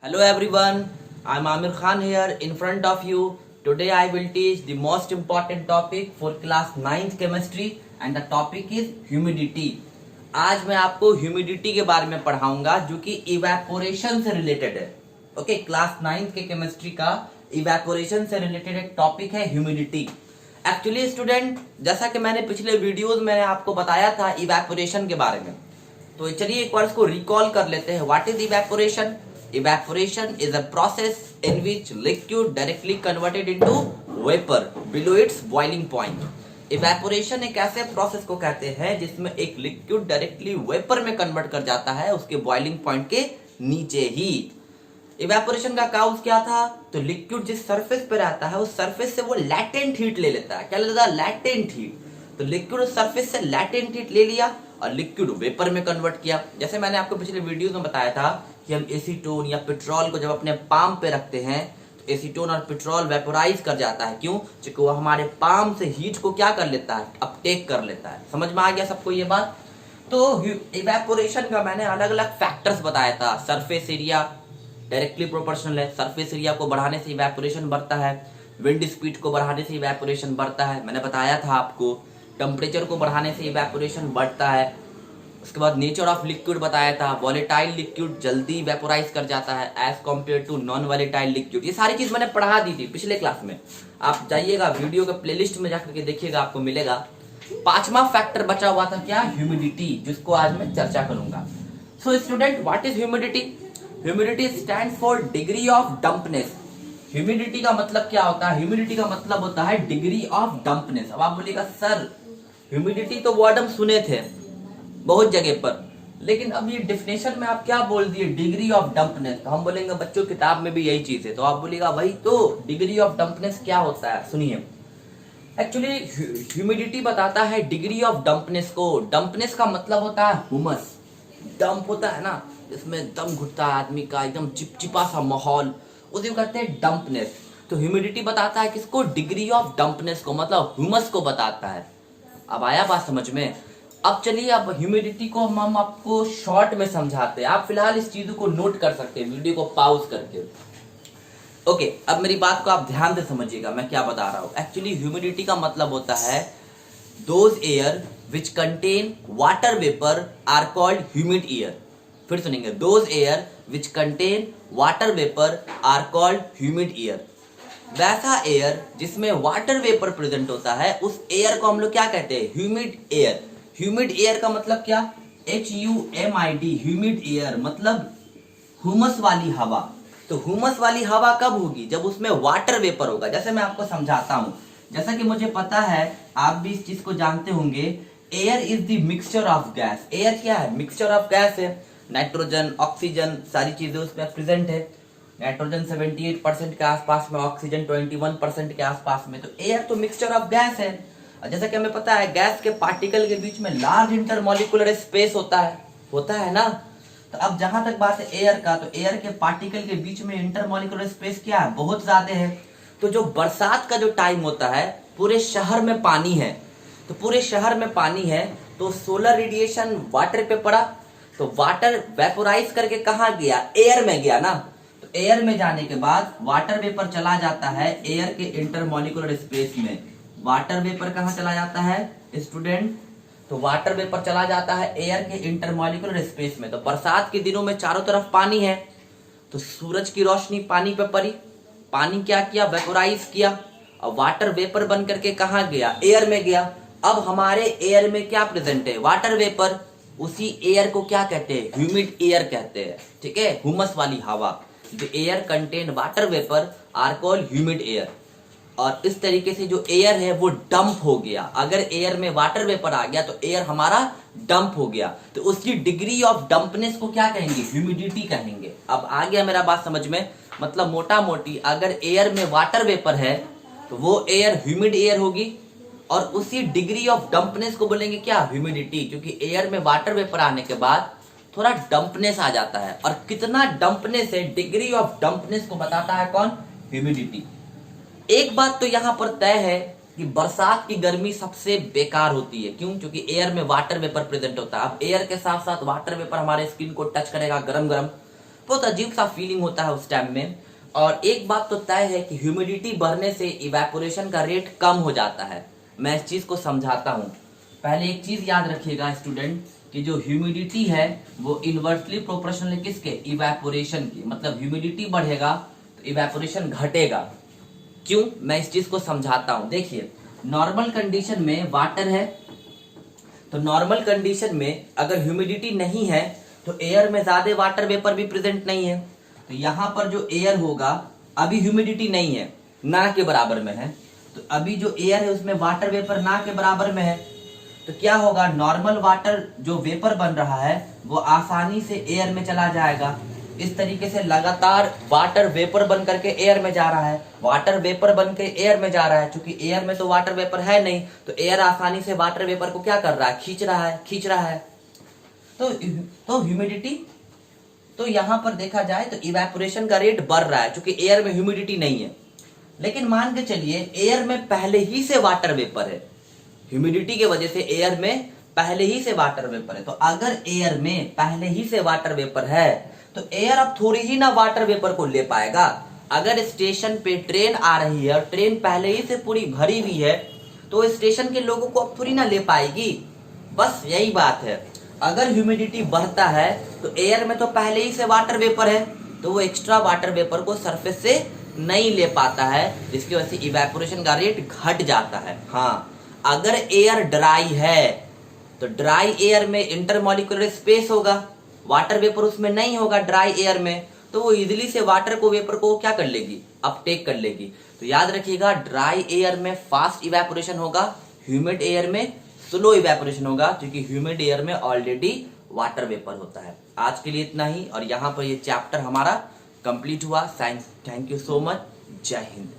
Hello everyone, I'm Amir Khan here in front of you. Today I will teach the most important topic for class 9th chemistry and the topic is humidity. आज मैं आपको humidity के बारे में पढ़ाऊंगा जो कि evaporation से रिलेटेड है. ओके, क्लास 9th के केमिस्ट्री का इवेपोरेशन से रिलेटेड एक टॉपिक है ह्यूमिडिटी. एक्चुअली स्टूडेंट, जैसा कि मैंने पिछले वीडियोस में आपको बताया था इवेपोरेशन के बारे में, तो चलिए एक बार इसको रिकॉल कर लेते हैं. What is evaporation? Evaporation is a process in which liquid directly converted into vapor below its boiling point. Evaporation एक ऐसे प्रोसेस को कहते हैं जिसमें एक लिक्विड डायरेक्टली वेपर में कन्वर्ट कर जाता है उसके बॉइलिंग पॉइंट के नीचे ही. इवेपोरेशन का काउज क्या था? तो लिक्विड जिस सरफेस पे रहता है उस सरफेस से वो लैटेंट हीट ले लेता है. क्या लेता है? Latent heat. तो लिक्विड उस सरफेस से लैटेंट हीट ले लिया और लिक्विड वेपर में कन्वर्ट किया. जैसे मैंने आपको पिछले वीडियोस में बताया था कि हम एसीटोन या पेट्रोल को जब अपने पाम पे रखते हैं तो एसीटोन और पेट्रोल वेपोराइज कर जाता है. क्यों? क्योंकि वो हमारे पाम से हीट को क्या कर लेता है? अपटेक कर लेता है. समझ में आ गया सबको ये बात? तो इवेपोरेशन का मैंने अलग अलग फैक्टर्स बताया था. सरफेस एरिया डायरेक्टली प्रोपोर्शनल है. सरफेस एरिया को बढ़ाने से इवेपोरेशन बढ़ता है. विंड स्पीड को बढ़ाने से इवेपोरेशन बढ़ता है, मैंने बताया था आपको. टेम्परेचर को बढ़ाने से इवेपोरेशन बढ़ता है. उसके बाद नेचर ऑफ लिक्विड बताया था. वॉलेटाइल लिक्विड जल्दी वेपोराइज कर जाता है as compare to non volatile liquid. ये सारी चीज मैंने पढ़ा दी थी पिछले क्लास में. आप जाइएगा वीडियो के प्लेलिस्ट में जाकर के देखिएगा, आपको मिलेगा. पांचवा फैक्टर बचा हुआ था क्या? ह्यूमिडिटी, जिसको आज मैं चर्चा करूंगा. So student, what is humidity? Humidity stand for degree of dampness. Humidity का मतलब क्या होता है? ह्यूमिडिटी का मतलब होता है डिग्री ऑफ डंपनेस. अब आप बोलिएगा सर ह्यूमिडिटी तो वर्ड हम सुने थे बहुत जगह पर, लेकिन अब ये डेफिनेशन में आप क्या बोल दिए? Degree of dampness. तो हम बोलेंगे बच्चों किताब में भी यही चीज है. तो आप बोलेगा भाई तो डिग्री ऑफ डंपनेस क्या होता है? सुनिए, एक्चुअली ह्यूमिडिटी बताता है डिग्री ऑफ डंपनेस को. डंपनेस का मतलब होता है हुमस. डंप होता है ना, इसमें दम घुटता है आदमी का, एकदम चिपचिपा सा माहौल, उसे कहते हैं डंपनेस. तो ह्यूमिडिटी बताता है किसको? डिग्री ऑफ डंपनेस को, मतलब ह्यूमस को बताता है. अब आया बात समझ में? अब चलिए, अब ह्यूमिडिटी को हम आपको शॉर्ट में समझाते हैं. आप फिलहाल इस चीजों को नोट कर सकते हैं वीडियो को पॉज करके. ओके, अब मेरी बात को आप ध्यान से समझिएगा मैं क्या बता रहा हूं. एक्चुअली ह्यूमिडिटी का मतलब होता है those air which contain water vapour are called humid air. फिर सुनेंगे, those air which contain water vapour are called humid air. वैसा एयर जिसमें वाटर वेपर प्रेजेंट होता है उस एयर को हम लोग क्या कहते हैं? Humid air. ह्यूमिड एयर का मतलब क्या? HUMID, ह्यूमिड एयर मतलब हुमस वाली हवा. तो हुमस वाली हवा कब होगी? जब उसमें वाटर वेपर होगा. जैसे मैं आपको समझाता हूं, जैसा कि मुझे पता है आप भी इस चीज को जानते होंगे, air is the mixture of gas. Air क्या है? मिक्सचर ऑफ गैस है. नाइट्रोजन, ऑक्सीजन, सारी चीजें उसमें प्रेजेंट है. नाइट्रोजन 78% के आसपास में, ऑक्सीजन 21% के आसपास में. तो एयर तो मिक्सचर ऑफ गैस है. जैसा कि हमें पता है गैस के पार्टिकल के बीच में लार्ज इंटरमॉलिक्यूलर स्पेस होता है ना. तो अब जहां तक बात है एयर का, तो एयर के पार्टिकल के बीच में इंटरमॉलिक्यूलर स्पेस क्या है? बहुत ज्यादा है. तो जो बरसात का जो टाइम होता है, पूरे शहर में पानी है. तो पूरे शहर में पानी है तो सोलर रेडिएशन वाटर पे पड़ा, तो वाटर वेपोराइज करके कहाँ गया? एयर में गया ना. तो एयर में जाने के बाद वाटर वेपर चला जाता है एयर के इंटरमॉलिक्यूलर स्पेस में. वाटर वेपर कहाँ चला जाता है स्टूडेंट? तो वाटर वेपर चला जाता है एयर के इंटरमॉलिक्यूलर स्पेस में. तो बरसात के दिनों में चारों तरफ पानी है, तो सूरज की रोशनी पानी पे पड़ी, पानी क्या किया? वेपोराइज किया, और वाटर वेपर बन करके कहाँ गया? एयर में गया. अब हमारे एयर में क्या प्रेजेंट है? Water vapour. उसी एयर को क्या कहते हैं? ह्यूमिड एयर कहते हैं. ठीक है, हुमस वाली हवा. The air contain water vapour are called humid air. और इस तरीके से जो एयर है वो डंप हो गया. अगर एयर में वाटर वेपर आ गया तो एयर हमारा डंप हो गया. तो उसकी डिग्री ऑफ डंपनेस को क्या कहेंगे? ह्यूमिडिटी कहेंगे. अब आ गया मेरा बात समझ में? मतलब मोटा मोटी अगर एयर में वाटर वेपर है तो वो एयर ह्यूमिड एयर होगी, और उसी डिग्री ऑफ डंपनेस को बोलेंगे क्या? ह्यूमिडिटी. क्योंकि एयर में वाटर वेपर आने के बाद थोड़ा डंपनेस आ जाता है, और कितना डंपनेस है, डिग्री ऑफ डंपनेस को बताता है कौन? ह्यूमिडिटी. एक बात तो यहां पर तय है कि बरसात की गर्मी सबसे बेकार होती है. क्यों? क्योंकि एयर में वाटर वेपर प्रेजेंट होता है. अब एयर के साथ साथ वाटर वेपर हमारे स्किन को टच करेगा गरम गरम, बहुत अजीब सा फीलिंग होता है उस टाइम में। और एक बात तो तय है कि ह्यूमिडिटी बढ़ने से इवेपोरेशन का रेट कम हो जाता है। मैं इस चीज को समझाता हूँ। पहले एक चीज याद रखिएगा स्टूडेंट, कि जो ह्यूमिडिटी है वो इनवर्सली प्रोपोर्शनल है किसके, इवेपोरेशन की। मतलब ह्यूमिडिटी बढ़ेगा तो इवेपोरेशन घटेगा। क्यों, मैं इस चीज को समझाता हूं। देखिए, नॉर्मल कंडीशन में वाटर है, तो नॉर्मल कंडीशन में अगर ह्यूमिडिटी नहीं है तो एयर में ज्यादा वाटर वेपर भी प्रेजेंट नहीं है। तो यहां पर जो एयर होगा, अभी ह्यूमिडिटी नहीं है, ना के बराबर में है, तो अभी जो एयर है उसमें वाटर वेपर ना के बराबर में है। तो क्या होगा, नॉर्मल वाटर जो वेपर बन रहा है वो आसानी से एयर में चला जाएगा। इस तरीके से लगातार वाटर वेपर बन करके एयर में जा रहा है, वाटर वेपर बन के एयर में जा रहा है। क्योंकि एयर में तो वाटर वेपर है नहीं, तो एयर आसानी से वाटर वेपर को क्या कर रहा है, खींच रहा है। तो ह्यूमिडिटी, तो यहां पर देखा जाए तो इवेपोरेशन का रेट बढ़ रहा है क्योंकि एयर में ह्यूमिडिटी नहीं है। लेकिन मान के चलिए एयर में पहले ही से वाटर वेपर है, ह्यूमिडिटी के वजह से एयर में पहले ही से वाटर वेपर है। तो अगर एयर में पहले ही से वाटर वेपर है तो एयर अब थोड़ी ही ना वाटर वेपर को ले पाएगा। अगर स्टेशन पे ट्रेन आ रही है और ट्रेन पहले ही से पूरी भरी हुई है तो स्टेशन के लोगों को अब थोड़ी ना ले पाएगी। बस यही बात है। अगर ह्यूमिडिटी बढ़ता है तो एयर में तो पहले ही से वाटर वेपर है, तो वो एक्स्ट्रा वाटर वेपर को सरफेस से नहीं ले पाता है, जिसकी वजह से इवेपोरेशन का रेट घट जाता है। हाँ, अगर एयर ड्राई है तो ड्राई एयर में इंटरमॉलिक्यूलर स्पेस होगा, वाटर वेपर उसमें नहीं होगा ड्राई एयर में, तो वो इजीली से वाटर को वेपर को क्या कर लेगी, अपटेक कर लेगी। तो याद रखिएगा, ड्राई एयर में फास्ट इवेपोरेशन होगा, ह्यूमिड एयर में स्लो इवेपोरेशन होगा, क्योंकि ह्यूमिड एयर में ऑलरेडी वाटर वेपर होता है। आज के लिए इतना ही, और यहाँ पर ये चैप्टर हमारा कंप्लीट हुआ। Thank you so much. जय हिंद।